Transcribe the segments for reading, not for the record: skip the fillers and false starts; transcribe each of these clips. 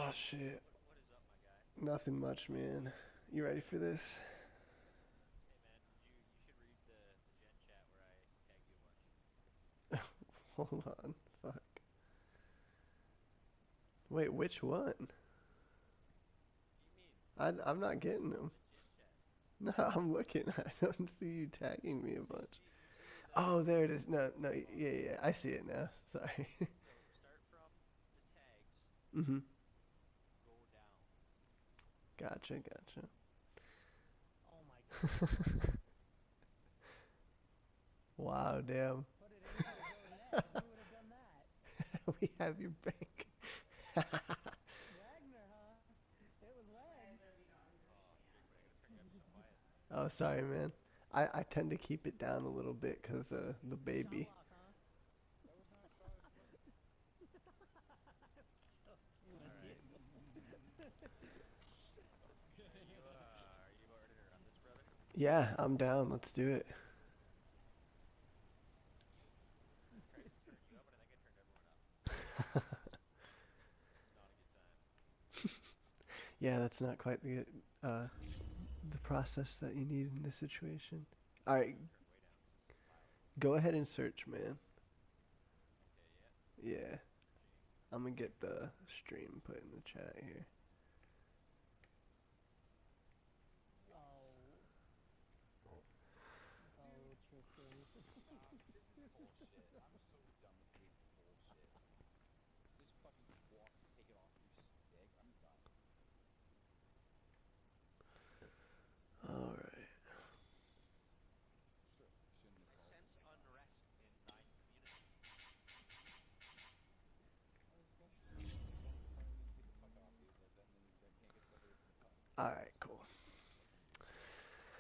Oh shit. What is up, my guy? Nothing much, man. You ready for this? Hey, man, you should read the Gen chat where I tagged you a bunch. Hold on. Fuck. Wait, which one? What do you mean? I'm not getting them. The Gen chat. No, I'm looking. I don't see you tagging me a bunch. You see the Oh, there it is. No, the no, little yeah, bumper? yeah. I see it now. Sorry. So start from the tags, Mhm. go down. Gotcha, gotcha. Oh my god. Wow, damn. Put it into his own head. Who would have done that? We have your bank. Wagner, huh? It was legs. Oh, Jacob, I gotta turn you up so quiet. Oh, sorry, man. I tend to keep it down a little bit because the Shot baby. lock, huh? That was not a shot, I swear. I'm All joking. right. Are you about ready to run this, brother? Yeah, I'm down. Let's do it. I tried to turn you up, and I think I turned everyone up. Not a good time. Yeah, that's not quite uh, the process that you need in this situation. All right, Turn way down. Loud. go ahead and search, man. Okay, yeah. Yeah, Searching. I'm gonna get the stream put in the chat here. What? Oh. Oh, Dude, Tristan. this is bullshit. I'm so done with this bullshit. Just fucking walk, take it off your stick. I'm done. All right. Sure, shouldn't have I called sense it. unrest in thine community. Alright, cool. As long as it's telling me to get the fuck off you, then I can't get further from the puck. All right, cool.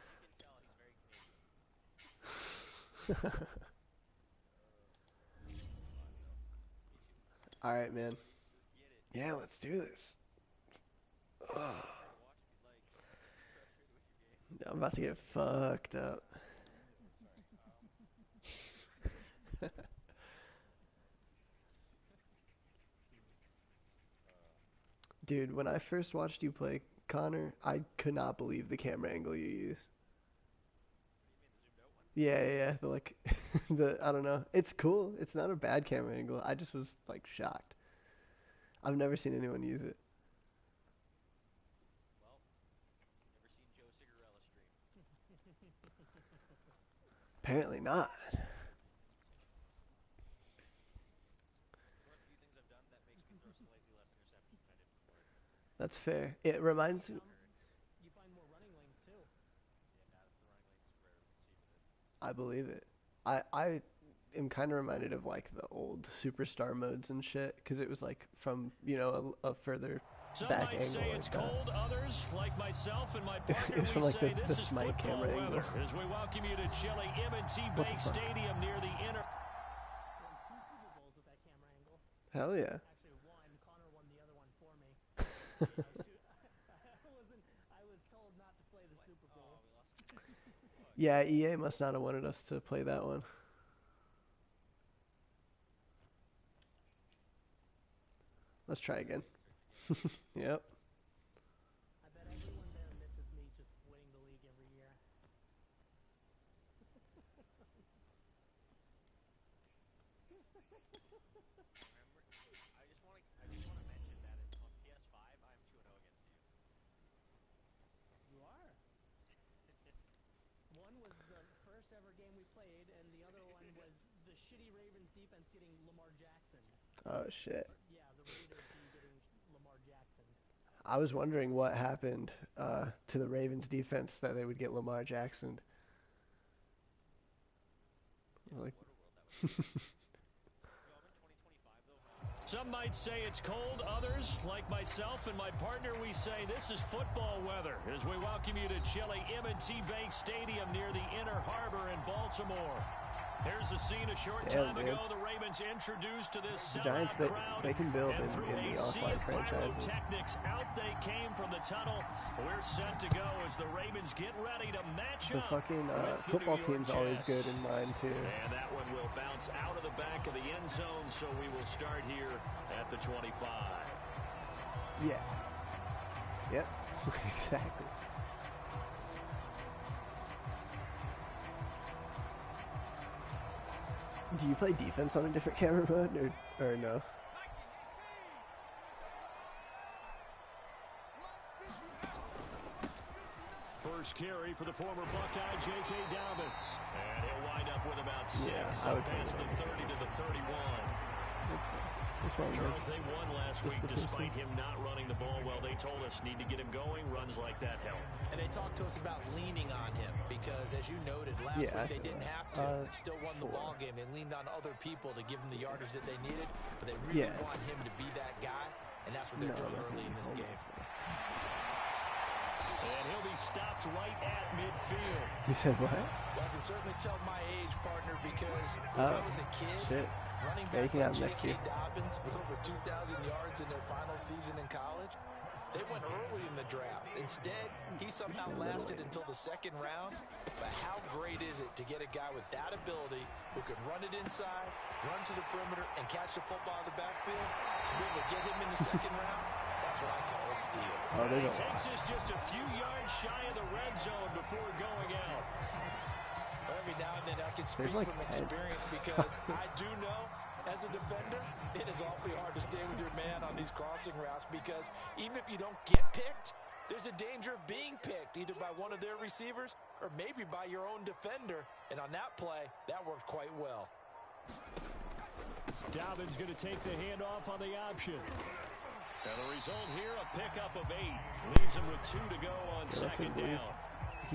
As you can tell, he's very Canadian. Come on, bro. Me too. All right, man. Let's get it. Yeah, let's do this. Ugh. Here, watch me like get frustrated with your game. I'm about to get fucked up. Sorry. Dude, when I first watched you play Connor, I could not believe the camera angle you use. What do you mean, the zoomed out one? Yeah, yeah, yeah. The like, the I don't know. It's cool. It's not a bad camera angle. I just was like shocked. I've never seen anyone use it. Well, you never seen Joe Cigarella stream. Apparently not. It's one of the few things I've done that makes me throw slightly less interceptions than I did before. That's fair. It reminds me. It hurts. You find more running lanes, too. Yeah, now it's the running lanes is where I succeed with it. I believe it. I am kind of reminded of like the old superstar modes and shit because it was like from a further Some back might angle say like it's that. cold. Others, like myself and my partner, It's from we like say the this is Smite football camera weather. angle. As we welcome you to Chile M&T What the Bank fuck? Stadium near the inner. Won 2 Super Bowls with that camera angle. Hell yeah. Actually, one. Connor won the other one for me. I was told not to play the What? Super Oh, Bowl. we lost again. Fuck. Yeah, EA must not have wanted us to play that one. Let's try again. Let's search again. Yep. I bet everyone there misses me just winning the league every year. Remember, I just want to mention that on PS5 I'm 2-0 against you. You are. One was the first ever game we played, and the other one was the shitty Ravens defense getting Lamar Jackson. Oh shit. Yeah, the Raiders getting Lamar Jackson. I was wondering what happened to the Ravens defense that they would get Lamar Jackson. Yeah, Like, what a world that would be. Yo, I'm in 2025 though, man. Some might say it's cold. Others, like myself and my partner, we say this is football weather. As we welcome you to Chile M&T Bank Stadium near the Inner Harbor in Baltimore. Here's a scene a short Damn, time dude. ago. The Ravens introduced to this The sellout Giants, crowd. they can build and in through the a sea offline of franchises. pyrotechnics, out they came from the tunnel. We're set to go as the Ravens get ready to match The up fucking with the football New York team's always Jets. good in mine too. And that one will bounce out of the back of the end zone, so we will start here at the 25. Yeah. Yep. Exactly. Do you play defense on a different camera mode or no? First carry for the former Buckeye, J.K. Dobbins. And he'll wind up with about 6. Yeah, I would past the 30 to the 31. Charles, they won last week despite him not running the ball well. They told us need to get him going. Runs like that help. And they talked to us about leaning on him because, as you noted, last week they didn't have to. Still won the ball game. They leaned on other people to give them the yardage that they needed. But they really want him to be that guy, and that's what they're doing early in this game. And he'll be stopped right at midfield. You said what? Well, I can certainly tell my age, partner, because when I was a kid, running backs like J.K. Dobbins with over 2,000 yards in their final season in college, they went early in the draft. Instead, he somehow lasted until the second round. But how great is it to get a guy with that ability who can run it inside, run to the perimeter, and catch the football in the backfield? To be able to get him in the second round, that's what I call a steal. He takes us just a few yards shy of the red zone before going out. Every now and then I can speak from experience because I do know as a defender, it is awfully hard to stay with your man on these crossing routes because even if you don't get picked, there's a danger of being picked either by one of their receivers or maybe by your own defender. And on that play, that worked quite well. Dobbins going to take the handoff on the option. And the result here, a pickup of 8. Leaves him with 2 to go on second down.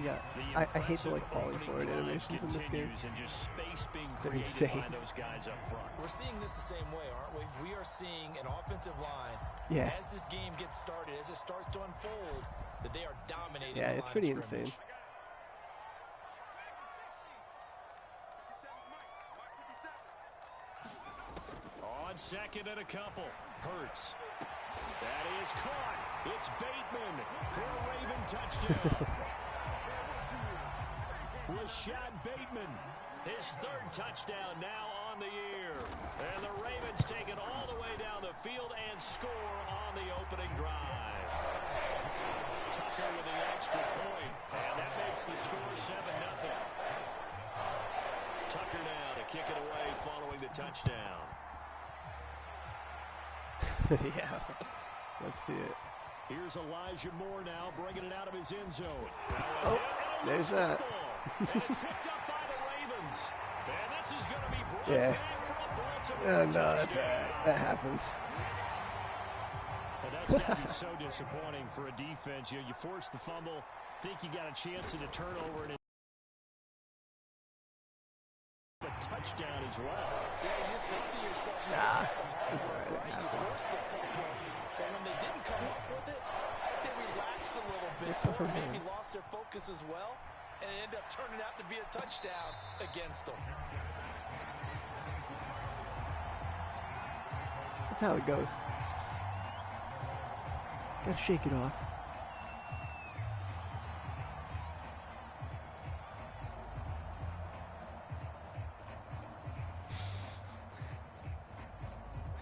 Yeah, I hate the falling forward animations in this game. And just space being created by those guys up front. We're seeing this the same way, aren't we? We are seeing an offensive line as this game gets started, as it starts to unfold, that they are dominating. Yeah, it's pretty insane. On second and a couple, Hurts. That is caught. It's Bateman for a Raven touchdown. Rashad Bateman, his 3rd touchdown now on the year. And the Ravens take it all the way down the field and score on the opening drive. Tucker with the extra point, and that makes the score 7-0. Tucker now to kick it away following the touchdown. Yeah, let's see it. Here's Elijah Moore now bringing it out of his end zone. Oh, there's that. And it's picked up by the Ravens. And this is going to be brought back for a Baltimore touchdown. That happens. And that's got to be so disappointing for a defense. You force the fumble, think you got a chance at a turnover, and a touchdown as well. Yeah, you just think to yourself, right? You force the fumble, but when they didn't come up with it, I think they relaxed a little bit, or maybe lost their focus as well. And it ended up turning out to be a touchdown against them. That's how it goes. Gotta shake it off.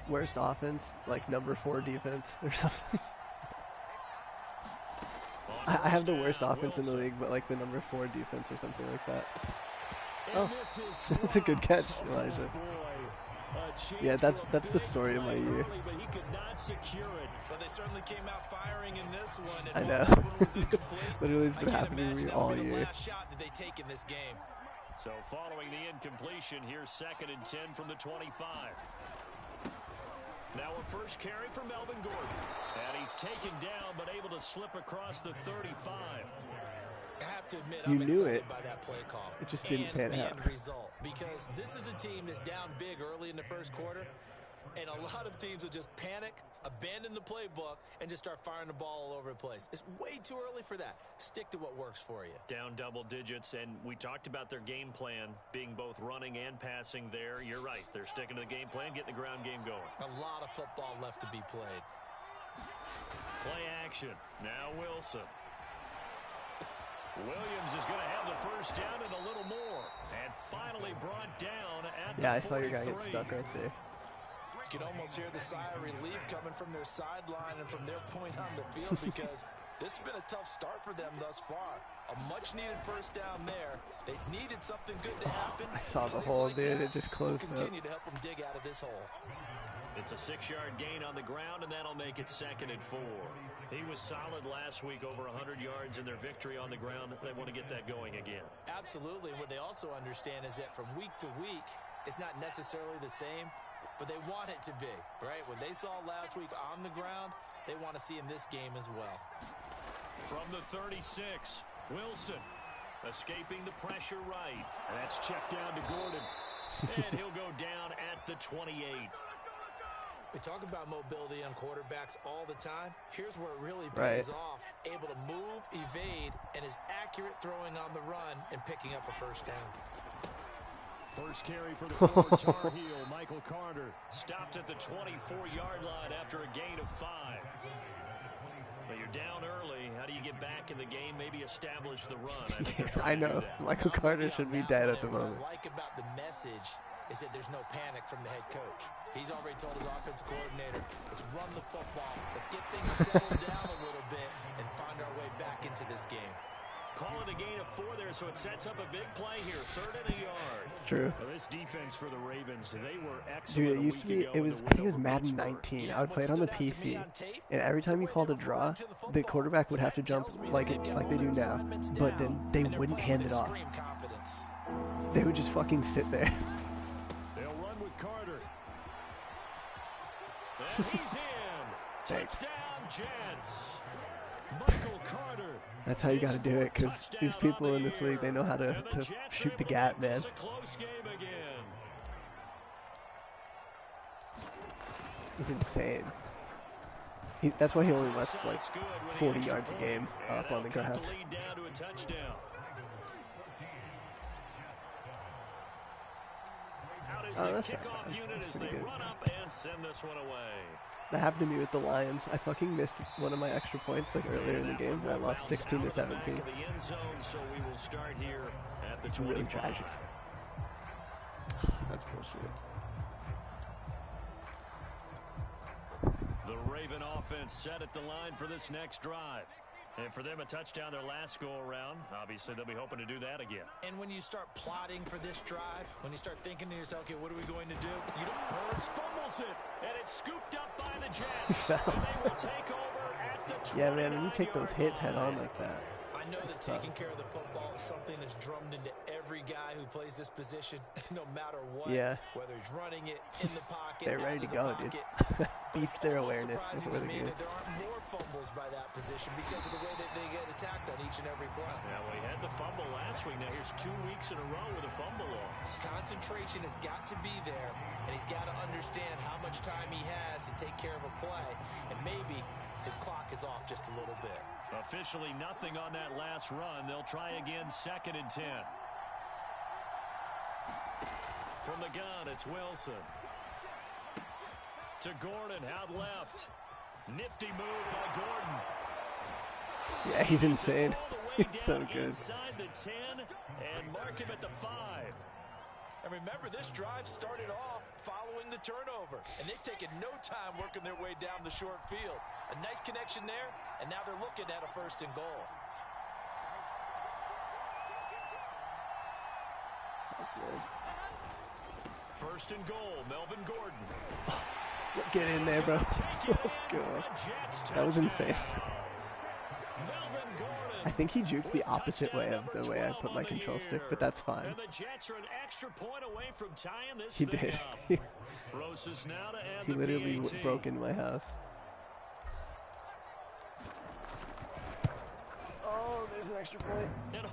Worst offense, like number 4 defense or something. I have the worst offense in the league, but like the number 4 defense or something like that. Oh, that's a good catch, Elijah. Yeah, that's the story of my year. But he could not secure it. But they certainly came out firing in this one. I know. Literally, it's been happening to me all year. Last shot that they take in this game. So following the incompletion, here's 2nd and 10 from the 25. Now a first carry for Melvin Gordon. And he's taken down, but able to slip across the 35. I have to admit, I'm excited by that play call. It just didn't pan out. And the end result. Because this is a team that's down big early in the first quarter. And a lot of teams will just panic, abandon the playbook, and just start firing the ball all over the place. It's way too early for that. Stick to what works for you. Down double digits, and we talked about their game plan being both running and passing there. You're right. They're sticking to the game plan, getting the ground game going. A lot of football left to be played. Play action. Now Wilson. Williams is going to have the first down and a little more. And finally brought down at the 43. Yeah, I saw your guy get stuck right there. can almost hear the sigh of relief coming from their sideline and from their point on the field because this has been a tough start for them thus far. A much-needed first down there. They needed something good to happen. I saw the hole, dude. It just closed up. Continue to help them dig out of this hole. It's a 6-yard gain on the ground, and that'll make it 2nd and 4. He was solid last week, over 100 yards in their victory on the ground. They want to get that going again. Absolutely. What they also understand is that from week to week, it's not necessarily the same, but they want it to be, right? What they saw last week on the ground, they want to see in this game as well. From the 36, Wilson escaping the pressure right. And that's checked down to Gordon. And he'll go down at the 28. We talk about mobility on quarterbacks all the time. Here's where it really pays off. Able to move, evade, and is accurate throwing on the run and picking up a first down. First carry for the former Tar Heel, Michael Carter. Stopped at the 24-yard line after a gain of 5. But you're down early. How do you get back in the game? Maybe establish the run. I know. Michael Carter should be dead at the moment. What I like about the message is that there's no panic from the head coach. He's already told his offensive coordinator, let's run the football. Let's get things settled down a little bit and find our way back into this game. Call it a gain of 4 there, so it sets up a big play here. 3rd and a yard. True. Well, this defense for the Ravens, they were excellent. Dude, it used to be, I think it was Madden 19. I would play it on the PC, and every time you called a draw, the quarterback would have to jump like they do now, but then they wouldn't hand it off. They would just fucking sit there. They'll run with Carter. And he's in. Touchdown, Jets. Michael Carter. That's how you got to do it, because these people in this league, they know how to shoot the gap, man. It's a close game again. It's insane. That's why he only lets like 40 yards a game up on the ground. Oh, that's kickoff unit as they run up and send this one away. That happened to me with the Lions. I fucking missed one of my extra points like earlier in the game, and I lost 16-17. It's really tragic. That's bullshit. The Raven offense set at the line for this next drive. And for them, a touchdown their last go-around. Obviously, they'll be hoping to do that again. And when you start plotting for this drive, when you start thinking to yourself, okay, what are we going to do? You don't. Hurts fumbles it, and it's scooped up by the Jets. And they will take over at the 29-yard line. Yeah, man, when you take those hits head on like that. I know that taking care of the football is something that's drummed into every guy who plays this position, no matter what. Yeah. Whether he's running it, in the pocket, they're ready to go, dude. Beats their awareness before the game. That there aren't more fumbles by that position because of the way that they get attacked on each and every play. Yeah, well, he had the fumble last week. Now here's 2 weeks in a row with a fumble loss. Concentration has got to be there, and he's got to understand how much time he has to take care of a play, and maybe his clock is off just a little bit. Officially nothing on that last run. They'll try again, 2nd and 10. From the gun, it's Wilson. To Gordon, out left. Nifty move by Gordon. Yeah, he's insane. He's so good. Inside the 10 and mark him at the 5. And remember, this drive started off following the turnover, and they've taken no time working their way down the short field. A nice connection there, and now they're looking at a 1st and goal. First and goal, Melvin Gordon. Get in there, bro. Let's go. That was insane. I think he juked the opposite way of the way I put my control stick, but that's fine. And the Jets are an extra point away from tying this he thing did. up. Rosas now to add He the literally PAT. broke in my house. Oh, there's an extra point. And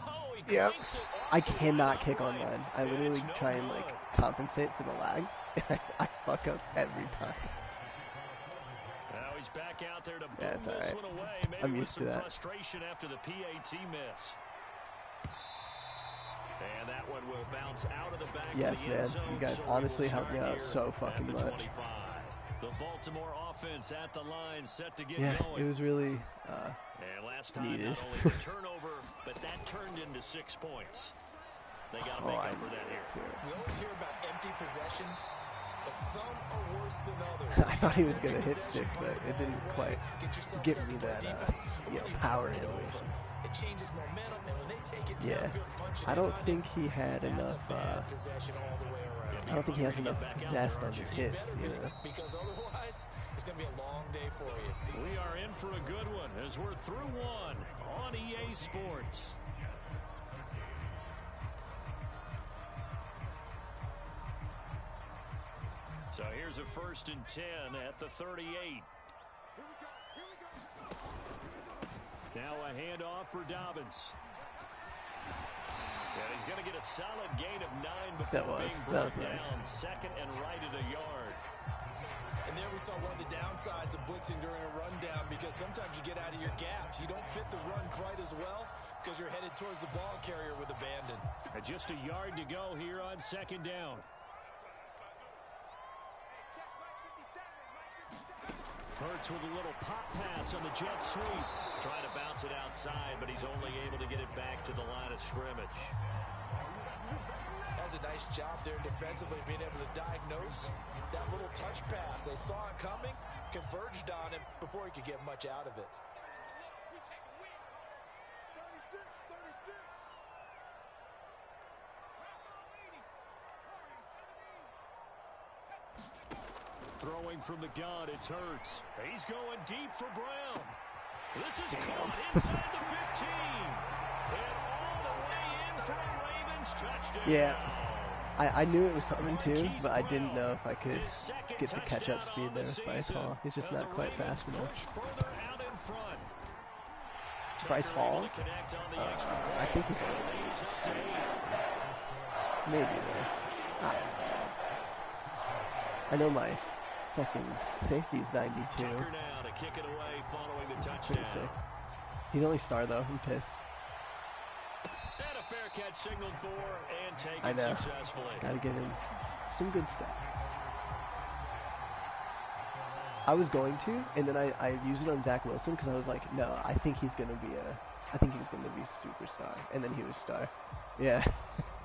he Yep. cranks it off I the cannot line. kick online. I And literally it's no try and good. like compensate for the lag. I fuck up every time. Now he's back out there to boom Yeah, it's all this right. one away. Maybe I'm with used to some that. frustration after the PAT miss. And that one will bounce out of the back Yes, of the end man. zone. You guys So we honestly will helped me start out here so fucking at the much. 25. The Baltimore offense at the line, set to get Yeah, going. it was really And last time, needed. not only the turnover, but that turned into 6 points. They got to make up for that here. We always hear about empty possessions. But some are worse than others. I thought he was gonna hit stick, but it didn't quite give me that, power animation. It changes momentum, and when they take it Yeah, I don't think he had enough. I don't think he has enough zest on his hits, Because otherwise, it's gonna be a long day for you. We are in for a good one as we're through one on EA Sports. So here's a 1st and 10 at the 38. Now a handoff for Dobbins. And he's going to get a solid gain of 9 before being brought down. Second and right at a yard. And there we saw one of the downsides of blitzing during a rundown, because sometimes you get out of your gaps. You don't fit the run quite as well because you're headed towards the ball carrier with abandon. And just a yard to go here on 2nd down. Hurts with a little pop pass on the jet sweep. Trying to bounce it outside, but he's only able to get it back to the line of scrimmage. Does a nice job there defensively, being able to diagnose that little touch pass. They saw it coming, converged on him before he could get much out of it. Throwing from the gun, it's Hurts. He's going deep for Brown. This is caught inside the 15. And all the way in for a Ravens touchdown. Yeah, I knew it was coming too, but I didn't know if I could get the catch-up speed there with Bryce Hall. He's just not quite fast enough. Bryce Hall? I think he's maybe there. I know my fucking safety's 92. Tucker now to kick it away following the touchdown. Pretty sick. He's only star though. I'm pissed. And a fair catch signaled for and taken I know. successfully. Gotta give him some good stats. I was going to, and then I used it on Zach Wilson because I was like, no, I think he's gonna be superstar, and then he was star. Yeah,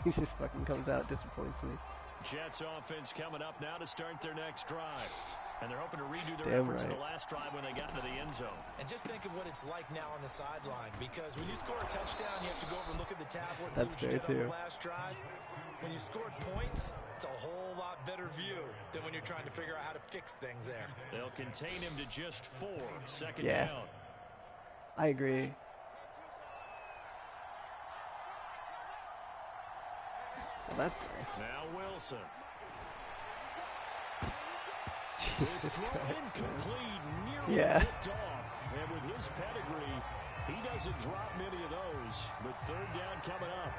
he just fucking comes out, disappoints me. Jets offense coming up now to start their next drive. And they're hoping to redo their efforts in the last drive when they got into the end zone. And just think of what it's like now on the sideline, because when you score a touchdown, you have to go over and look at the tablet and see what you did on the last drive. When you scored points, it's a whole lot better view than when you're trying to figure out how to fix things there. They'll contain him to just 4. 2nd down. I agree. Well, that's nice. Now Wilson. Jesus Christ. Incomplete, nearly picked off. And with his pedigree, he doesn't drop many of those. But 3rd down coming up.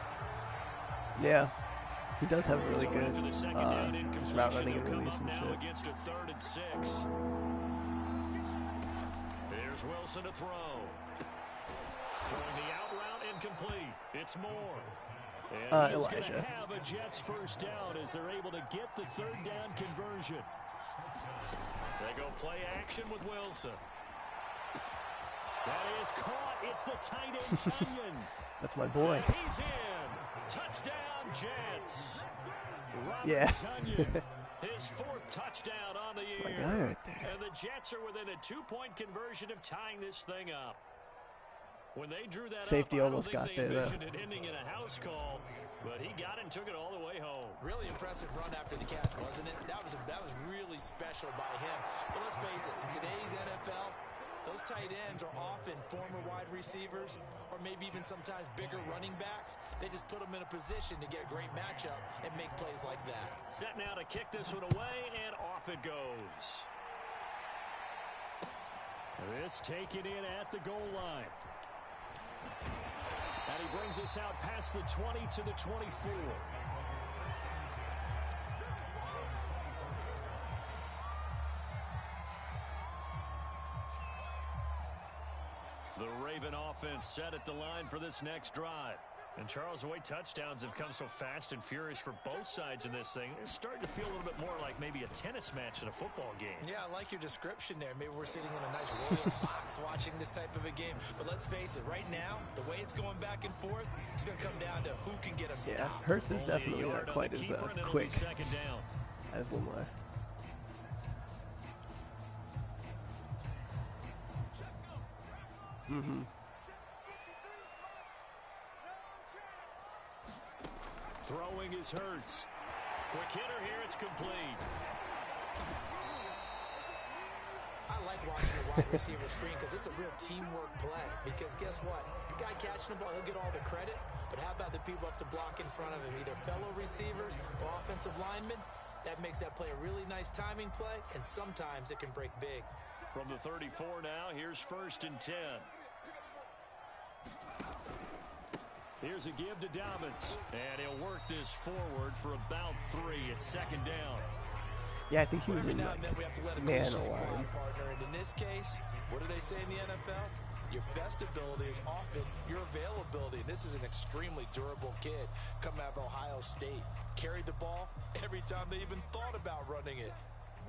Yeah. He does have a really good route running and release and shit. Against a 3rd and 6. There's Wilson to throw. Throwing the out route incomplete. It's Moore. And he's going to have a Jets 1st down as they're able to get the 3rd down conversion. They go play action with Wilson. That is caught. It's the tight end, Tunyon. That's my boy. He's in. Touchdown, Jets. Robert Tunyon, his 4th touchdown on the year. Right there. And the Jets are within a 2-point conversion of tying this thing up. When they drew that safety up, almost got there. I don't think they envisioned it ending in a house call, but he got it and took it all the way home. Really impressive run after the catch, wasn't it? That was really special by him. But let's face it, in today's NFL, those tight ends are often former wide receivers or maybe even sometimes bigger running backs. They just put them in a position to get a great matchup and make plays like that. Set now to kick this one away, and off it goes. This taken in at the goal line. And he brings us out past the 20 to the 24. The Raven offense set at the line for this next drive. And Charles, the way touchdowns have come so fast and furious for both sides in this thing, it's starting to feel a little bit more like maybe a tennis match than a football game. Yeah, I like your description there. Maybe we're sitting in a nice royal box watching this type of a game. But let's face it, right now, the way it's going back and forth, it's going to come down to who can get a stop. Yeah, Hurts is definitely not quite as quick as Lamar. Mm-hmm. Throwing is Hurts. Quick hitter here, it's complete. I like watching the wide receiver screen because it's a real teamwork play. Because guess what? The guy catching the ball, he'll get all the credit. But how about the people up to block in front of him, either fellow receivers or offensive linemen? That makes that play a really nice timing play, and sometimes it can break big. From the 34 now, here's 1st and 10. Here's a give to Dobbins. And he'll work this forward for about 3 at 2nd down. Yeah, I think he was in Now and then we have to let a man cliche fly, alive. partner. And in this case, what do they say in the NFL? Your best ability is often your availability. And this is an extremely durable kid coming out of Ohio State. Carried the ball every time they even thought about running it.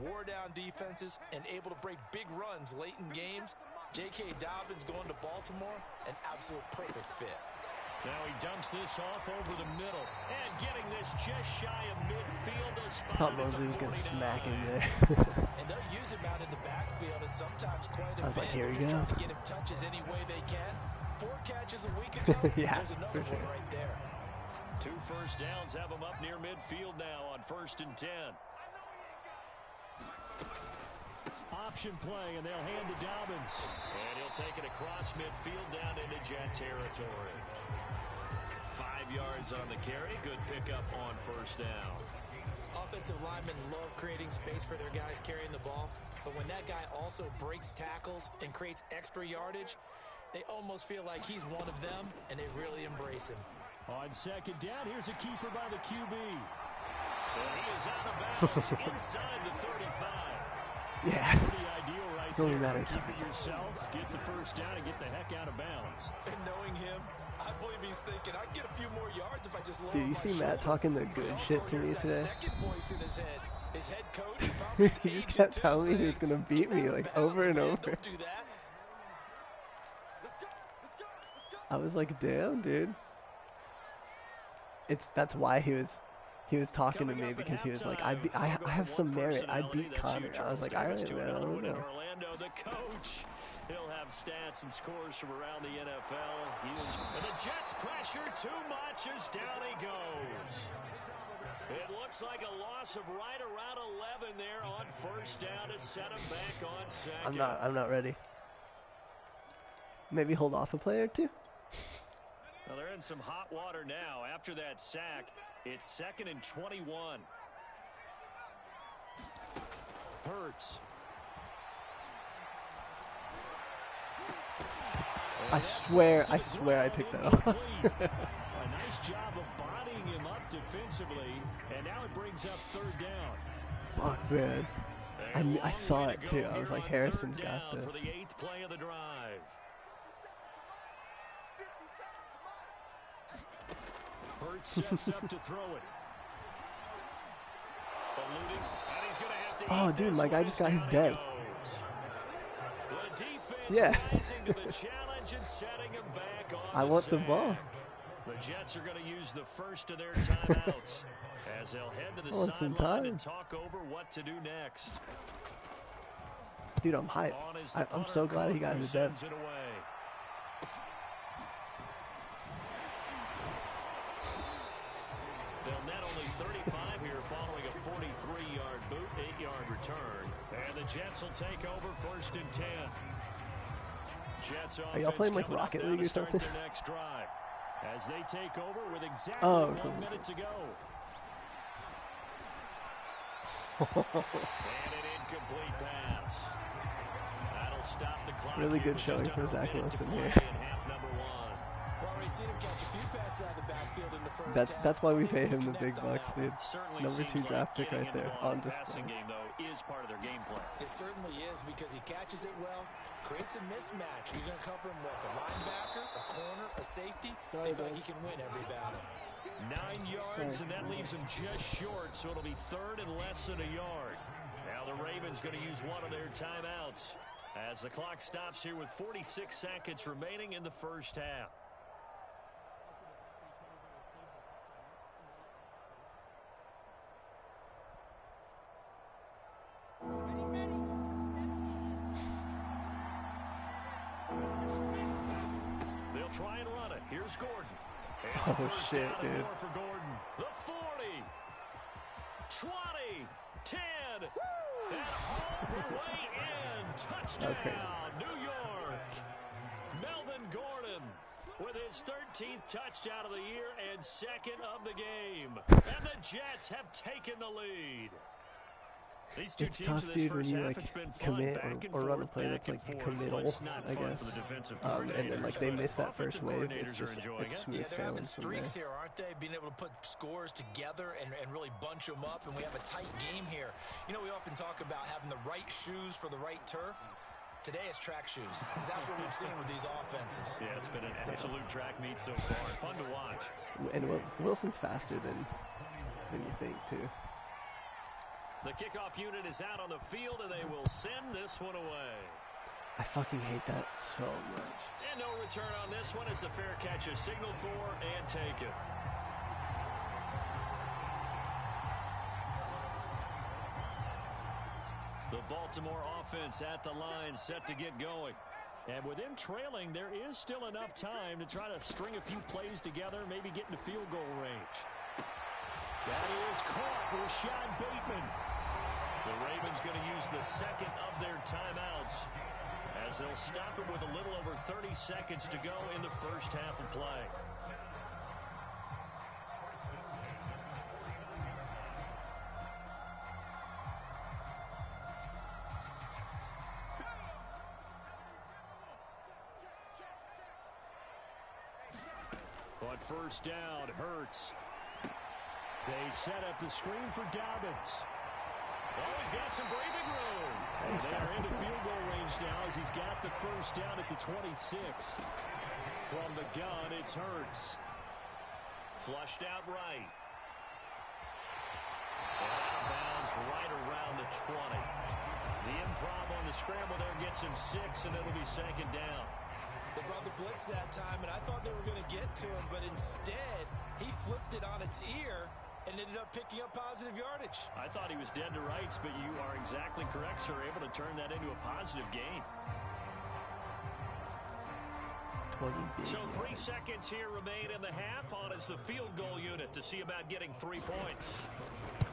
Wore down defenses and able to break big runs late in games. J.K. Dobbins going to Baltimore, an absolute perfect fit. Now he dumps this off over the middle. And getting this just shy of midfield. I thought Mosley was going to smack him there. And they'll use him out in the backfield and sometimes quite a I was bit. like, here we Just go. trying to get him touches any way they can. 4 catches a week ago. Yeah, There's another for sure. one right there. 2 first downs have him up near midfield now on 1st and 10. Option play, and they'll hand to Dobbins. And he'll take it across midfield down into Jet territory. 5 yards on the carry. Good pickup on 1st down. Offensive linemen love creating space for their guys carrying the ball. But when that guy also breaks tackles and creates extra yardage, they almost feel like he's one of them, and they really embrace him. On 2nd down, here's a keeper by the QB. And he is out of bounds inside the 35. Yeah. Pretty ideal right It's only a there. matter of Keep time. it yourself, get the 1st down, and get the heck out of bounds. And knowing him, I believe he's thinking, I can get a few more yards if I just lower Dude, you my see Matt shoulder. talking the good He shit also to me hears that today? second voice in his head. His head coach, probably his He just agent, kept too, telling me he was saying, going to beat me, "Get out of like, bounds, over and man. over. Don't do that." I was like, damn, dude. That's why he was talking to me, because he was like, I have some merit. I beat Connor. I was like, all right, man, I don't know. Orlando, the coach. He'll have stats and scores from around the NFL. And the Jets pressure too much as down he goes. It looks like a loss of right around 11 there on 1st down to set him back on 2nd. I'm not ready. Maybe hold off a play or two. Well, they're in some hot water now. After that sack, it's 2nd and 21. Hurts. I swear I picked that up. A nice job of bodying him up defensively, and now it brings up 3rd down. Fuck, man. I saw it too. I was like, Harrison's got this. For the 8th play of the drive. Hurts sets up to throw it. Eluding, and he's gonna have to Oh, eat dude, this my guy one just as got his down he dead. goes. The defense Yeah. rising to the challenge and setting him back on I want the ball. sack. The Jets are going to use the first of their timeouts as they'll head to the I want some sideline time. and talk over what to do next. Dude, I'm hyped. On is the I'm punter, so glad he Cook, got who his dead. sends it away. They'll net only 35 here following a 43-yard boot, 8-yard return. And the Jets will take over 1st and 10. Jets Are y'all playing like offense coming up Rocket now League to or start something? their next drive as they take over with exactly Oh, 1 cool. minute to go. And an incomplete pass. That'll stop the clock. Really here good with showing just for under a Zach minute to Wilson play here. in half number 1. We've already seen him catch a few passes out of the backfield in the first half. That's why we Able pay to him the connect big on bucks, that one. dude. Certainly Number 2 seems draft like pick getting right there involved on in the passing display. game, though, is part of their game plan. It certainly is because he catches it well, creates a mismatch. You're going to cover him with a linebacker, a corner, a safety. They feel like he can win every battle. 9 yards, and that leaves him just short, so it'll be 3rd and less than a yard. Now the Ravens going to use one of their timeouts as the clock stops here with 46 seconds remaining in the first half. They'll try and run it. Here's Gordon. It's Oh, shit, dude. more for Gordon. The 40, 20, 10, and all the way in. Touchdown, New York. Melvin Gordon with his 13th touchdown of the year and second of the game. And the Jets have taken the lead. These two It's teams tough, in this dude, when first you, half, like, it's been fun, commit back and or run a forth, play back that's, and like, forth. committal, It's not I fun guess. for the defensive And then, like, they miss that first offensive wave. coordinators It's are just, enjoying it's it. smooth Yeah, they're having sailing from there. streaks here, aren't they? Being able to put scores together and really bunch them up, and we have a tight game here. You know, we often talk about having the right shoes for the right turf. Today it's track shoes, because that's what we've seen with these offenses. Yeah, it's been an absolute track meet so far. Fun to watch. And Wilson's faster than you think, too. The kickoff unit is out on the field, and they will send this one away. I fucking hate that so much. And no return on this one as the fair catch is signaled for and taken. The Baltimore offense at the line, set to get going. And with them trailing, there is still enough time to try to string a few plays together, maybe get into field goal range. That is caught. Rashad Bateman. The Ravens going to use the second of their timeouts as they'll stop it with a little over 30 seconds to go in the first half of play. On first down, Hurts. They set up the screen for Dobbins. Oh, he's got some breathing room. They are into field goal range now as he's got the first down at the 26. From the gun, it's Hurts. Flushed out right. And out of bounds right around the 20. The improv on the scramble there gets him 6, and it'll be second down. They brought the blitz that time, and I thought they were going to get to him, but instead, he flipped it on its ear and ended up picking up positive yardage. I thought he was dead to rights, but you are exactly correct, sir. Able to turn that into a positive gain. 20 So 3 seconds here remain in the half. On is the field goal unit to see about getting 3 points.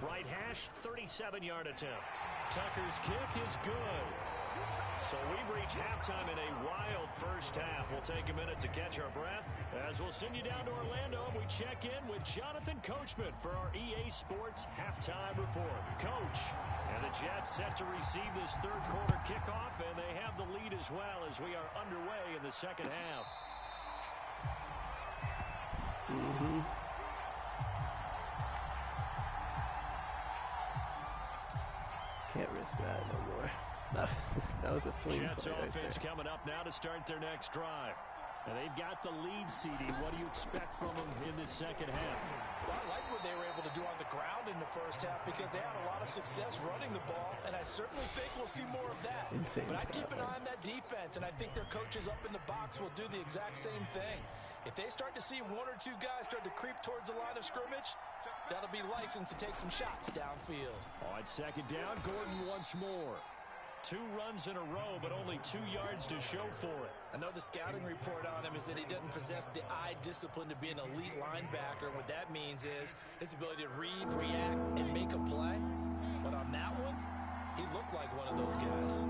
Right hash, 37-yard attempt. Tucker's kick is good. So we've reached halftime in a wild first half. We'll take a minute to catch our breath as we'll send you down to Orlando and we check in with Jonathan Coachman for our EA Sports Halftime Report. Coach, and the Jets set to receive this third quarter kickoff, and they have the lead as well as we are underway in the second half. Can't risk that no more. That was a swing Jets play right offense there. coming up now to start their next drive. And they've got the lead, CD. What do you expect from them in this second half? Well, I like what they were able to do on the ground in the first half because they had a lot of success running the ball, and I certainly think we'll see more of that. Insane But I keep an talent. eye on that defense, and I think their coaches up in the box will do the exact same thing. If they start to see 1 or 2 guys start to creep towards the line of scrimmage, that'll be licensed to take some shots downfield. On second down, Gordon once more. 2 runs in a row, but only 2 yards to show for it. I know the scouting report on him is that he doesn't possess the eye discipline to be an elite linebacker. And what that means is his ability to read, react, and make a play. But on that one, he looked like one of those guys.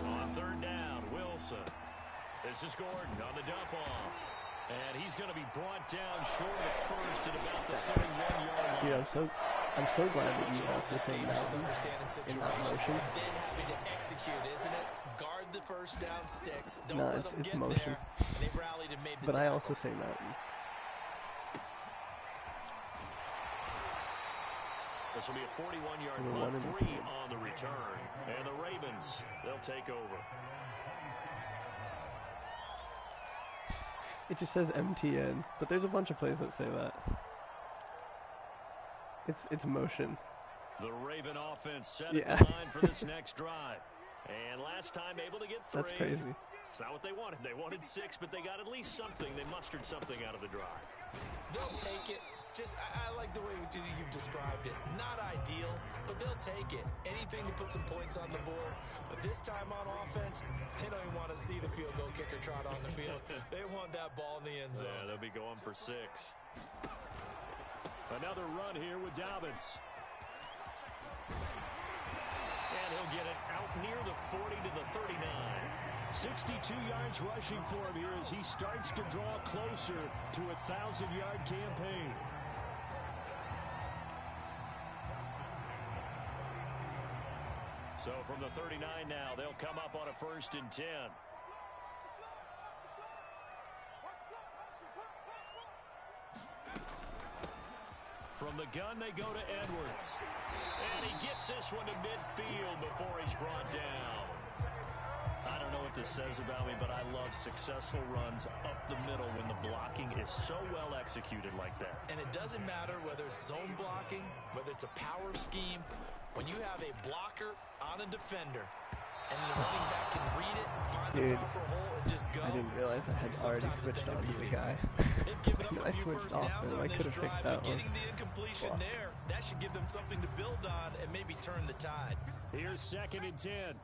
On third down, Wilson. This is Gordon on the dump off. And he's going to be brought down short of first at about the 31-yard line. Dude, I'm so glad that you also say mountain Understanding in that situations motion. and then having to execute, isn't it? Guard the first down sticks. Don't No, let it's them get motion. there. And they rallied and made the But I tackle. also say mountain. This will be a 41-yard So we're punt, 3 1 and 2. on the return. And the Ravens, they'll take over. It just says MTN, but there's a bunch of plays that say that. It's motion. The Raven offense set Yeah. at the line for this next drive. And last time able to get 3. That's crazy. It's not what they wanted. They wanted 6, but they got at least something. They mustered something out of the drive. They'll take it. I like the way you've described it. Not ideal, but they'll take it. Anything to put some points on the board. But this time on offense, they don't even want to see the field goal kicker trot on the field. They want that ball in the end zone. Yeah, they'll be going for 6. Another run here with Dobbins. And he'll get it out near the 40 to the 39. 62 yards rushing for him here as he starts to draw closer to a 1,000-yard campaign. So from the 39 now, they'll come up on a 1st and 10. From the gun, they go to Edwards. And he gets this one to midfield before he's brought down. I don't know what this says about me, but I love successful runs up the middle when the blocking is so well executed like that. And it doesn't matter whether it's zone blocking, whether it's a power scheme. When you have a blocker on a defender, and the running back can read it, find the proper hole, and just go. I didn't realize I had already switched on to the guy. They've given up a few switched first off downs and on I this could have fixed drive, that but one. getting the incompletion there, that should give them something to build on and maybe turn the tide. Here's 2nd and 10.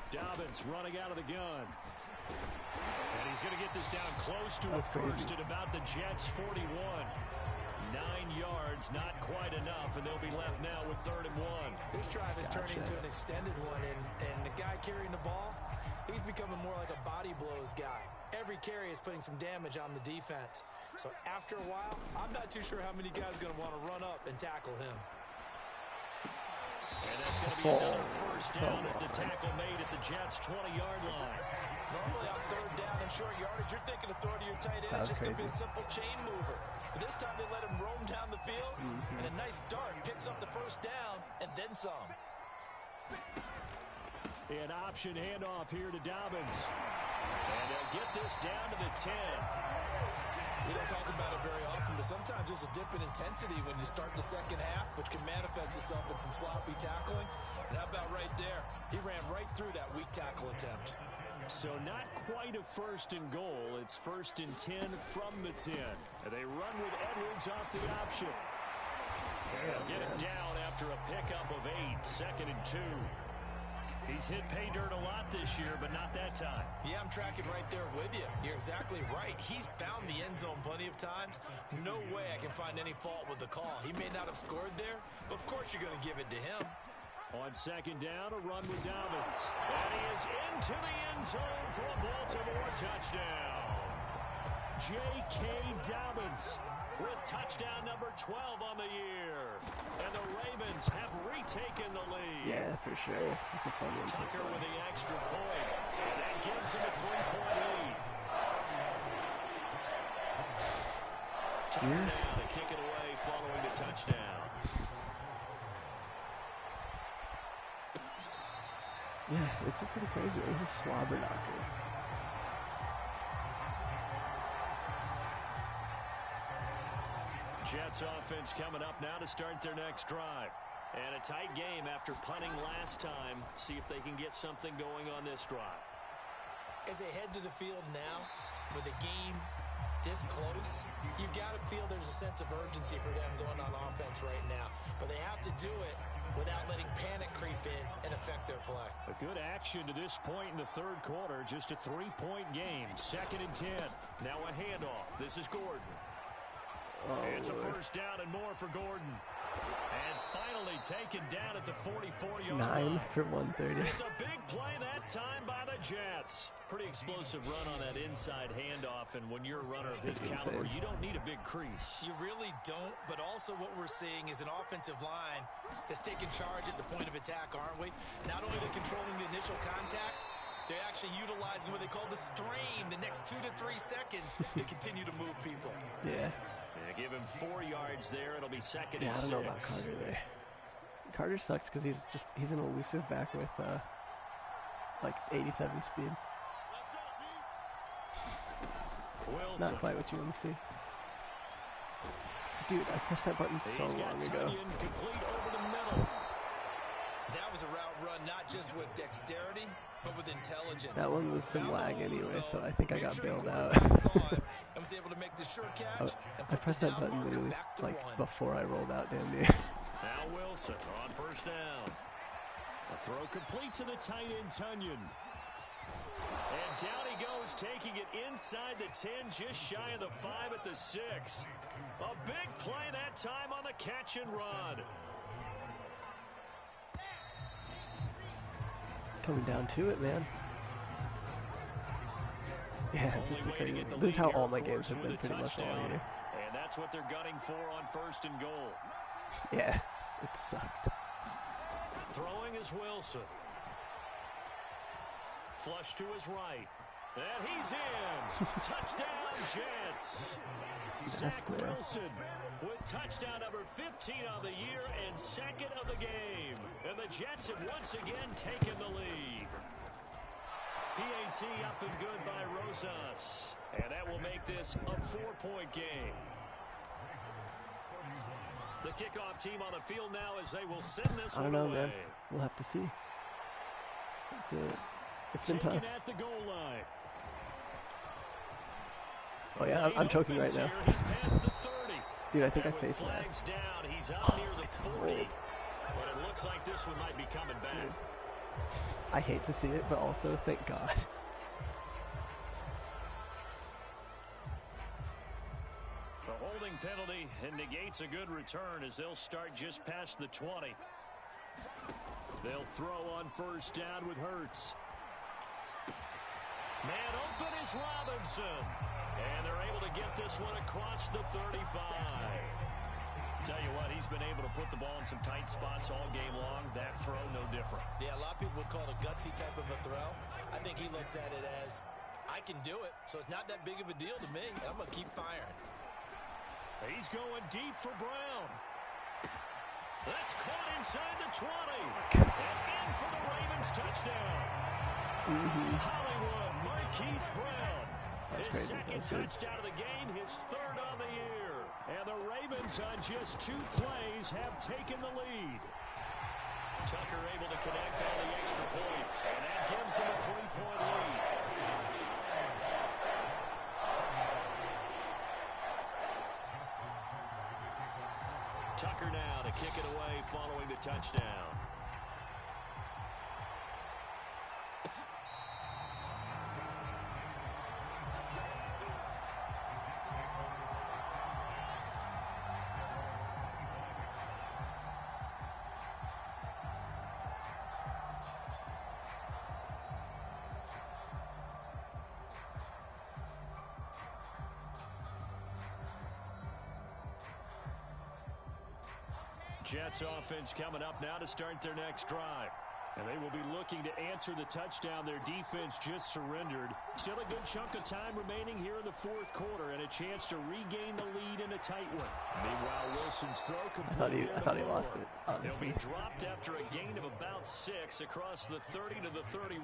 Dobbins running out of the gun. And he's going to get this down close to a first at about the Jets' 41. 9 yards, not quite enough, and they'll be left now with 3rd and 1. This drive is turning into an extended one, and the guy carrying the ball, he's becoming more like a body blows guy. Every carry is putting some damage on the defense. So after a while, I'm not too sure how many guys are going to want to run up and tackle him. And that's going to be another 1st down as the tackle made at the Jets' 20-yard line. Normally on 3rd down and short yardage, you're thinking of throwing to your tight end. It's just going to be a simple chain mover. But this time they let him roam down the field, and a nice dart picks up the 1st down and then some. An option handoff here to Dobbins. And they'll get this down to the 10. We don't talk about it very often, but sometimes there's a dip in intensity when you start the second half, which can manifest itself in some sloppy tackling. And how about right there? He ran right through that weak tackle attempt. So not quite a 1st and goal. It's 1st and 10 from the 10. And they run with Edwards off the option. They'll get it down after a pickup of 8. 2nd and 2. He's hit pay dirt a lot this year, but not that time. Yeah, I'm tracking right there with you. You're exactly right. He's found the end zone plenty of times. No way I can find any fault with the call. He may not have scored there, but of course you're going to give it to him. On 2nd down, a run with Dobbins. And he is into the end zone for a Baltimore touchdown. J.K. Dobbins with touchdown number 12 on the year. And the Ravens have retaken the lead. Yeah, for sure. It's a fun one. Tucker with the extra point. That gives him a 3-point lead. Tucker now to kick it away following the touchdown. Yeah, it's a pretty crazy one. It's a slobber knocker. Jets offense coming up now to start their next drive. And a tight game after punting last time. See if they can get something going on this drive. As they head to the field now, with the game this close, you've got to feel there's a sense of urgency for them going on offense right now. But they have to do it without letting panic creep in and affect their play. A good action to this point in the 3rd quarter. Just a 3-point game. 2nd and 10. Now a handoff. This is Gordon. It's a 1st down and more for Gordon. And finally taken down at the 44-yard line. 9 for 130. It's a big play that time by the Jets. Pretty explosive run on that inside handoff, and when you're a runner of his caliber, you don't need a big crease. You really don't, but also what we're seeing is an offensive line that's taking charge at the point of attack, aren't we? Not only they're controlling the initial contact, they're actually utilizing what they call the strain, the next 2 to 3 seconds, to continue to move people. Yeah. Give him 4 yards there. It'll be 2nd and 6. Yeah, I don't know about Carter there. Carter sucks because he's an elusive back with like 87 speed. Wilson. Not quite what you want to see. Dude, I pressed that button so long ago. Complete over the middle. That was a route run not just with dexterity, but with intelligence. That one was some lag anyway, so I think I got bailed out. I was able to make the sure catch. I pressed that button literally like before I rolled out, damn near. Now Wilson on first down. A throw complete to the tight end, Tunyon. And down he goes, taking it inside the 10, just shy of the 5 at the 6. A big play that time on the catch and run. Coming down to it, man. Yeah, this is crazy. This is how all my games have been pretty much all year. And that's what they're gunning for on first and goal. Yeah, it sucked. Throwing is Wilson. Flush to his right. And he's in. Touchdown, Jets. Zach Wilson with touchdown number 15 on the year and second of the game. And the Jets have once again taken the lead. PAT up and good by Rosas. And that will make this a 4-point game. The kickoff team on the field now as they will send this I don't know, away. man. We'll have to see. It's been tough. At the goal line. Oh yeah, I'm choking right now. He's past the 30. Dude, I think I face mask. Flags down. He's out near the 40. But it looks like this one might be coming back. Dude. I hate to see it, but also thank God. The holding penalty negates a good return as they'll start just past the 20. They'll throw on first down with Hurts. Man open is Robinson. And they're able to get this one across the 35. Tell you what, he's been able to put the ball in some tight spots all game long. That throw, no different. Yeah, a lot of people would call it a gutsy type of a throw. I think he looks at it as, I can do it, so it's not that big of a deal to me. I'm going to keep firing. He's going deep for Brown. That's caught inside the 20. And in for the Ravens touchdown. Hollywood, Marquise Brown. His second touchdown of the game, his third on the year. And the Ravens on just 2 plays have taken the lead. Tucker able to connect on the extra point, and that gives him a 3-point lead. Tucker now to kick it away following the touchdown. Jets offense coming up now to start their next drive. And they will be looking to answer the touchdown their defense just surrendered. Still a good chunk of time remaining here in the 4th quarter and a chance to regain the lead in a tight one. Meanwhile, Wilson's throw complete. I thought he lost it, honestly. He'll be dropped after a gain of about 6 across the 30 to the 31.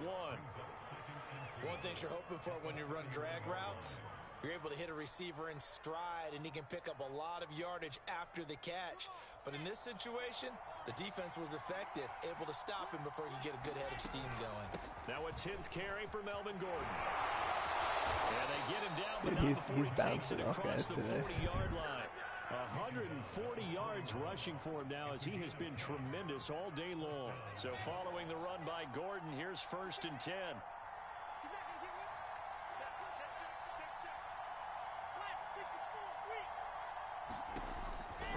One thing you're hoping for when you run drag routes, you're able to hit a receiver in stride, and he can pick up a lot of yardage after the catch. But in this situation, the defense was effective, able to stop him before he could get a good head of steam going. Now a 10th carry for Melvin Gordon. And they get him down, but Dude, not before he takes it off across the today. 40-yard line. 140 yards rushing for him now as he has been tremendous all day long. So following the run by Gordon, here's 1st and 10.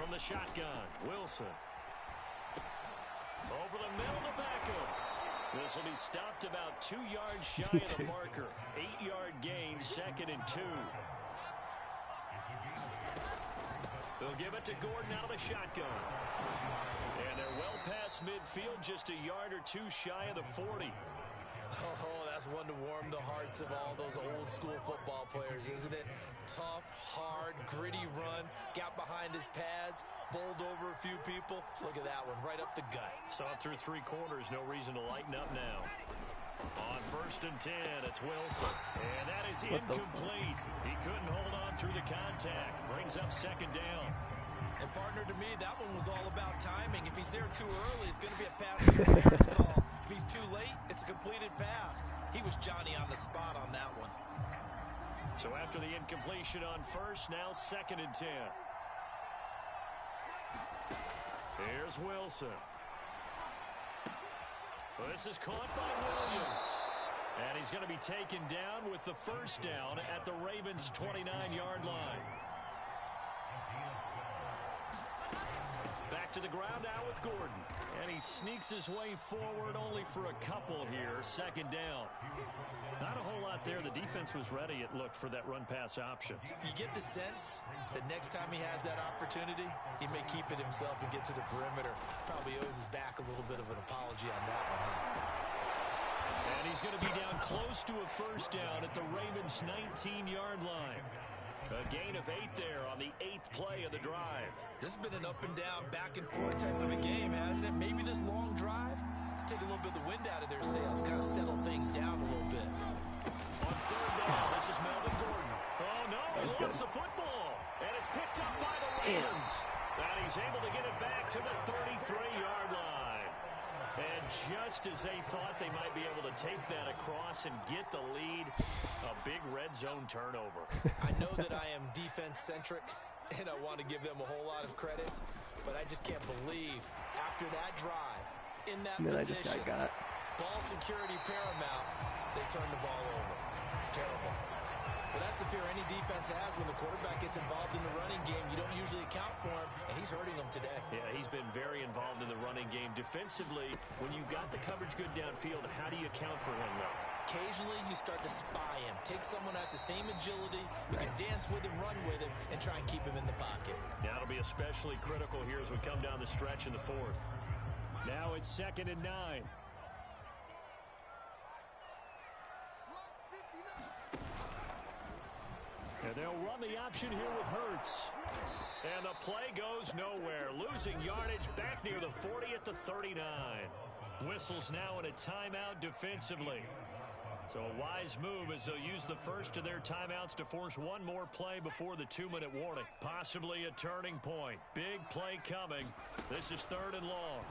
From the shotgun, Wilson. Over the middle to Beckham. This will be stopped about 2 yards shy of the marker. 8-yard gain, 2nd and 2. They'll give it to Gordon out of the shotgun. And they're well past midfield, just a yard or 2 shy of the 40. Oh, that's one to warm the hearts of all those old school football players, isn't it? Tough, hard, gritty run, got behind his pads, bowled over a few people. Look at that one, right up the gut. Saw it through 3 quarters, no reason to lighten up now. On 1st and 10, it's Wilson. And that is incomplete. He couldn't hold on through the contact. Brings up 2nd down. And partner, to me, that one was all about timing. If he's there too early, it's going to be a pass interference call. If he's too late, it's a completed pass. He was Johnny on the spot on that one. So after the incompletion on first, now 2nd and 10. Here's Wilson. This is caught by Williams. And he's going to be taken down with the first down at the Ravens' 29-yard line. Back to the ground now with Gordon. And he sneaks his way forward only for a couple here. 2nd down. Not a whole lot there. The defense was ready, it looked, for that run-pass option. You get the sense that next time he has that opportunity, he may keep it himself and get to the perimeter. Probably owes his back a little bit of an apology on that one, huh? And he's going to be down close to a first down at the Ravens' 19-yard line. A gain of 8 there on the 8th play of the drive. This has been an up-and-down, back-and-forth type of a game, hasn't it? Maybe this long drive take a little bit of the wind out of their sails, kind of settle things down a little bit. On 3rd down, this is Melvin Gordon. Oh, no, he lost the football. And it's picked up by the Ravens. And he's able to get it back to the 33-yard line. And just as they thought they might be able to take that across and get the lead, a big red zone turnover. I know that I am defense-centric, and I want to give them a whole lot of credit, but I just can't believe after that drive, in that position, ball security paramount, they turn the ball over. Terrible. But that's the fear any defense has when the quarterback gets involved in the running game. You don't usually account for him, and he's hurting them today. Yeah, he's been very involved in the running game. Defensively, when you've got the coverage good downfield, how do you account for him, though? Occasionally, you start to spy him. Take someone who has the same agility, who can dance with him, run with him, and try and keep him in the pocket. Now, it'll be especially critical here as we come down the stretch in the 4th. Now it's 2nd and 9. And they'll run the option here with Hurts. And the play goes nowhere. Losing yardage back near the 40 at the 39. Whistles now in a timeout defensively. So a wise move as they'll use the first of their timeouts to force one more play before the 2-minute warning. Possibly a turning point. Big play coming. This is 3rd and long.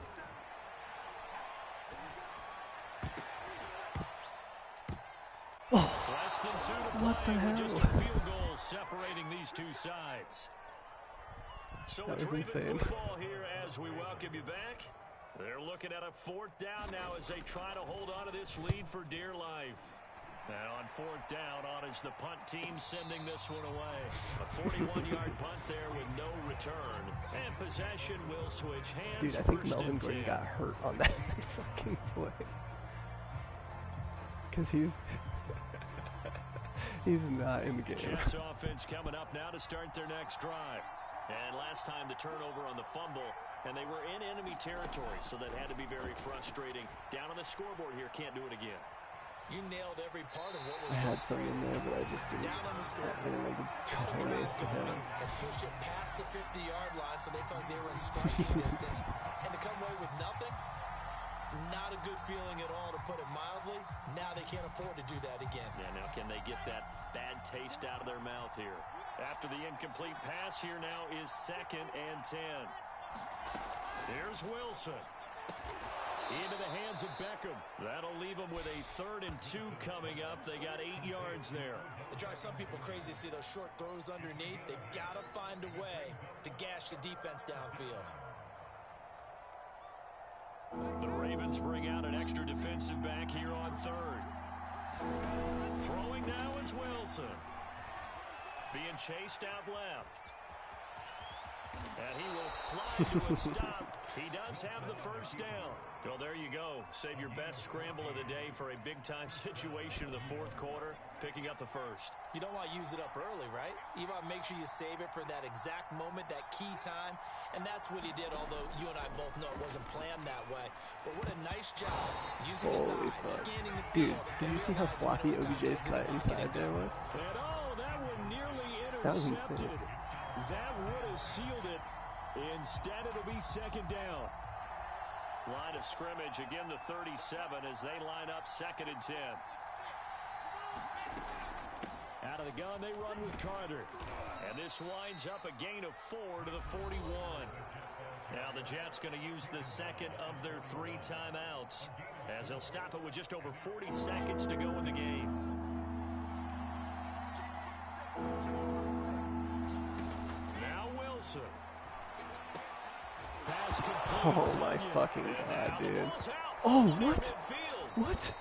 Less than 2 to play with just a field goal separating these two sides. So it's Raven football here as we welcome you back. They're looking at a 4th down now as they try to hold on to this lead for dear life. And on 4th down, on is the punt team sending this one away. A 41-yard punt there with no return. And possession will switch hands. Dude, I think Melvin Gordon got hurt on that fucking play. Because he's not in the game. Jets offense coming up now to start their next drive. And last time the turnover on the fumble, and they were in enemy territory, so that had to be very frustrating. Down on the scoreboard here, can't do it again. You nailed every part of what was I had some in there, but I just didn't. Down on the scoreboard. Like a couple ways to him. And pushed it past the 50-yard line, so they thought they were in striking distance. And to come away with nothing, not a good feeling at all, to put it mildly. Now they can't afford to do that again. Yeah, now can they get that bad taste out of their mouth here? After the incomplete pass, here now is 2nd and 10. Here's Wilson. Into the hands of Beckham. That'll leave them with a 3rd and 2 coming up. They got 8 yards there. It drives some people crazy to see those short throws underneath. They've got to find a way to gash the defense downfield. The Ravens bring out an extra defensive back here on 3rd. Throwing now is Wilson. Being chased out left. And he will slide to a stop. He does have the first down. Well, there you go. Save your best scramble of the day for a big-time situation in the 4th quarter, picking up the first. You don't want to use it up early, right? You want to make sure you save it for that exact moment, that key time. And that's what he did, although you and I both know it wasn't planned that way. But what a nice job using his eyes, scanning the field. Dude, did you see how sloppy OBJ's cut inside there was? And oh, that one nearly intercepted. That was insane. That would have sealed it. Instead, it'll be 2nd down. Line of scrimmage, again the 37 as they line up 2nd and 10. Out of the gun, they run with Carter. And this winds up a gain of 4 to the 41. Now the Jets going to use the second of their 3 timeouts, as they'll stop it with just over 40 seconds to go in the game. Now Wilson. Pass complete. Oh my fucking god, dude. Oh, what? What?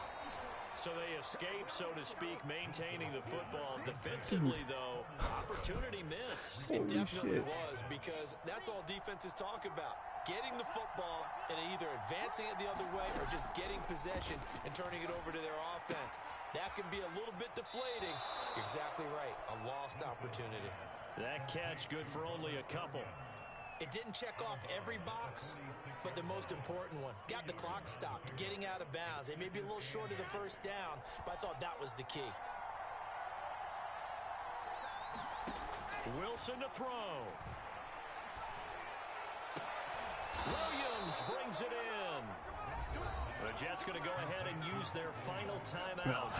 So they escape, so to speak, maintaining the football. Defensively, though, opportunity missed. It Holy definitely shit. was, because that's all defenses talk about. Getting the football and either advancing it the other way or just getting possession and turning it over to their offense. That can be a little bit deflating. You're exactly right. A lost opportunity. That catch good for only a couple. It didn't check off every box, but the most important one. Got the clock stopped, getting out of bounds. They may be a little short of the first down, but I thought that was the key. Wilson to throw. Williams brings it in. The Jets going to go ahead and use their final timeout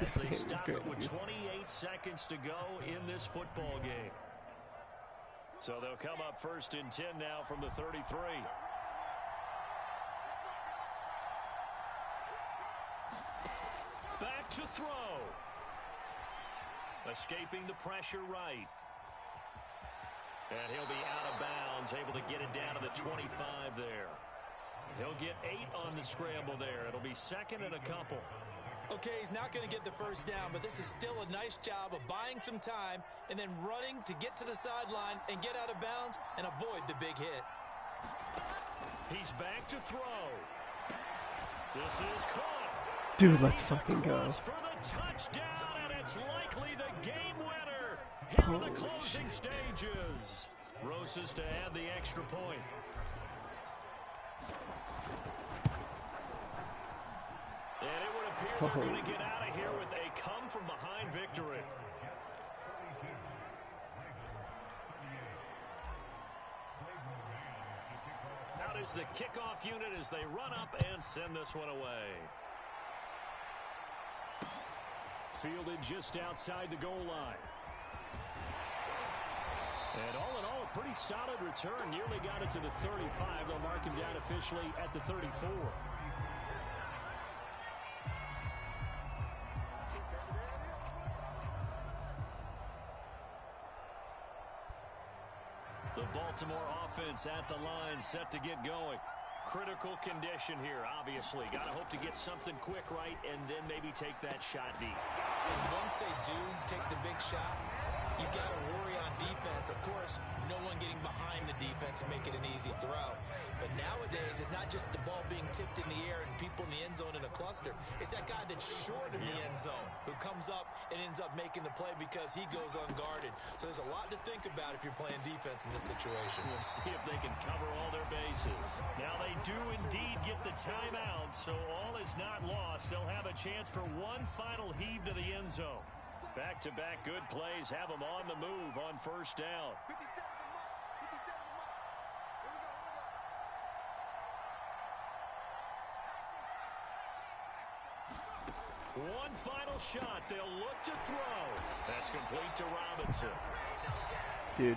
as they stop it with 28 seconds to go in this football game. So they'll come up 1st and 10 now from the 33. Back to throw. Escaping the pressure right. And he'll be out of bounds, able to get it down to the 25 there. He'll get 8 on the scramble there. It'll be 2nd and a couple. Okay, he's not going to get the first down, but this is still a nice job of buying some time and then running to get to the sideline and get out of bounds and avoid the big hit. He's back to throw. This is caught. Dude, let's fucking go. For the touchdown, and it's likely the game winner here in the closing stages. Rosas to add the extra point. And it would appear they're going to get out of here with a come-from-behind victory. Out is the kickoff unit as they run up and send this one away. Fielded just outside the goal line. And all in all, a pretty solid return. Nearly got it to the 35. They'll mark him down officially at the 34. The Baltimore offense at the line, set to get going. Critical condition here, obviously. Got to hope to get something quick right and then maybe take that shot deep. And once they do take the big shot, you've got to worry on defense. Of course, no one getting behind the defense and make it an easy throw. But nowadays, it's not just the ball being tipped in the air and people in the end zone in a cluster. It's that guy that's short of the end zone who comes up and ends up making the play because he goes unguarded. So there's a lot to think about if you're playing defense in this situation. We'll see if they can cover all their bases. Now they do indeed get the timeout, so all is not lost. They'll have a chance for one final heave to the end zone. Back-to-back good plays have them on the move on 1st down. One final shot. They'll look to throw. That's complete to Robinson. Dude,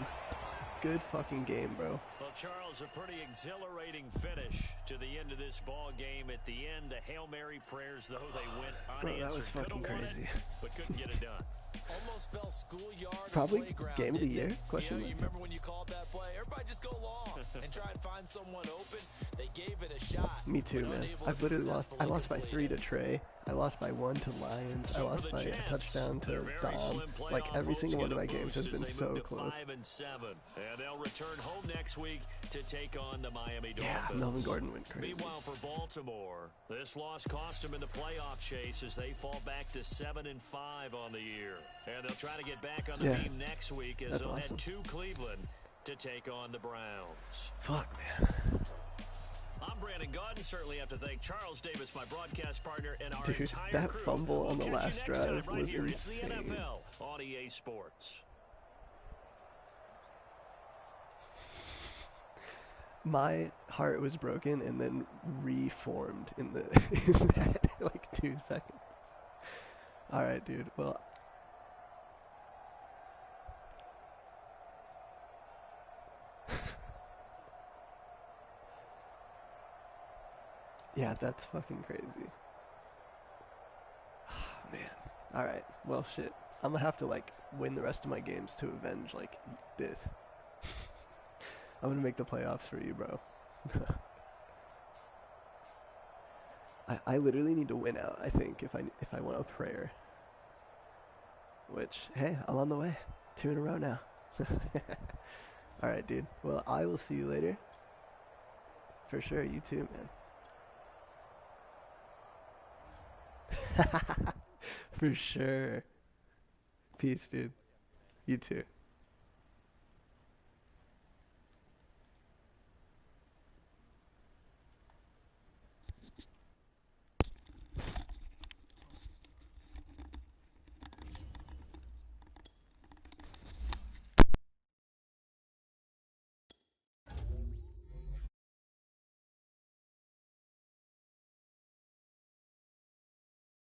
good fucking game, bro. Well, Charles, a pretty exhilarating finish to the end of this ball game. At the end, the Hail Mary prayers, though, they went unanswered. Bro, that was fucking crazy. But couldn't get it done. Almost fell schoolyard Probably or playground. game of the year? Question You mark. remember when you called that play? Everybody just go long and try and find someone open. They gave it a shot. Me too, but man. unable I've to literally lost. I successfully lost by 3 complete to Trey. I lost by 1 to Lions. I So lost for the by a Jets, touchdown to their very Dom. slim Like playoff every hopes single one get of a my games has boost been as they so move to close. 5-7, and they'll return home next week to take on the Miami Yeah, Dolphins. Melvin Gordon went crazy. Meanwhile, for Baltimore, this loss cost them in the playoff chase as they fall back to 7-5 on the year, and they'll try to get back on the beam next week as That's they'll awesome. head to Cleveland to take on the Browns. Fuck, man. I'm Brandon Gaudin. Certainly have to thank Charles Davis, my broadcast partner, and our Dude, entire that crew. fumble We'll on the catch you last next drive time right was here. It's the insane. NFL on EA Sports. My heart was broken and then reformed in the in that like 2 seconds. All right, dude. Well, Yeah, that's fucking crazy. Man. Alright, well shit. I'm gonna have to like win the rest of my games to avenge like this. I'm gonna make the playoffs for you, bro. I literally need to win out, I think, if I want a prayer. Which, hey, I'm on the way. 2 in a row now. Alright, dude. Well, I will see you later. For sure, you too, man. For sure. Peace, dude. You too.